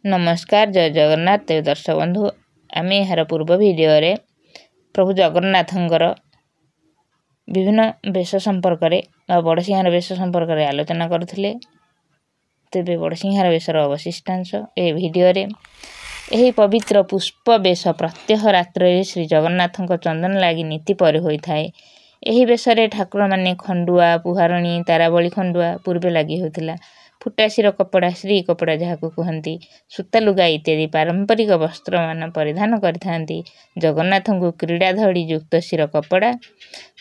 नमस्कार जय जगन्नाथ देव दर्शक बंधु आम यार पूर्व भिडियो प्रभु जगन्नाथंकर विभिन्न वेश संपर्क बड़सिंहार वेश संपर्क आलोचना करथिले। तेबे बड़सिंहार वेशर अवशिष्टांश ए भिडियो यही पवित्र पुष्प वेश प्रत्यह रात्र श्री जगन्नाथंक चंदन लगी नीति पर होता है। यही वेश ठाकुर माने खंडुआ पुहारणी ताराबली खंडुआ पूर्वे लगी होता। फुटासीर कपड़ा श्री कपड़ा जहाँ कहती सूता लुगा इत्यादि पारंपरिक वस्त्र मान परिधान करथांती। जगन्नाथ को क्रीड़ा धड़ी युक्त शिर कपड़ा,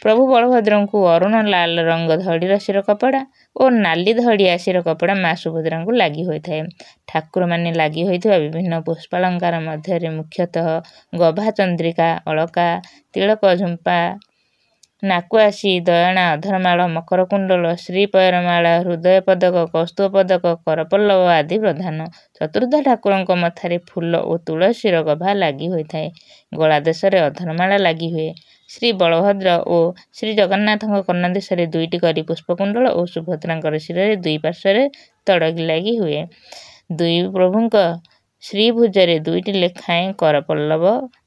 प्रभु बलभद्र को अरुण लाल रंग धड़ीर शिर कपड़ा और नाली धड़िया शिर कपड़ा माँ सुभद्रा को लगी होता है। ठाकुर माने लगी होता विभिन्न पुष्पालंकार मध्य मुख्यतः गभा चंद्रिका अलका तिलक झुंपा नाकुआसी दयणा अधरमाल मकरकुंडल श्रीपयरमाला हृदय पदक कौस्तुभ पदक करपल्लव आदि प्रधान। चतुर्धा ठाकुर मथारे फूल और तुलसीर गभा लगी होता है। गला देश अधरमाला लगी हुए। श्री बलभद्र और श्री जगन्नाथ कर्णदेश दुईटी करी पुष्पकुंडल और सुभद्रा शिर दुई पार्श्व तड़गी लगी हुए। दुई प्रभुंक श्रीभुजरे दुईटी लेखाएं करपल्लव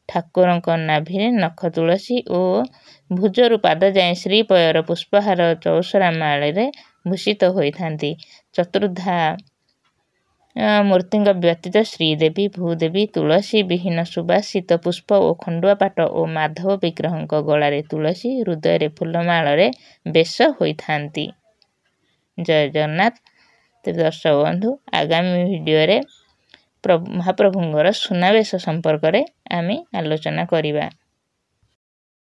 ठाकुर नाभि नख तुलसी और भुजरु पाद जाए श्रीपयर पुष्पहार चौसरा माले भूषित होती। चतुर्धा मूर्ति व्यतीत श्रीदेवी भूदेवी तुलसी विहीन सुबासित पुष्प और खंडुआ पाट और माधव विग्रह गलारे तुलसी हृदय फूलमाल बेश होती। जय जगन्नाथ। तेज दर्शक बंधु आगामी भिडियो महाप्रभुंर सुनावेश संपर्क आम आलोचना करिबा।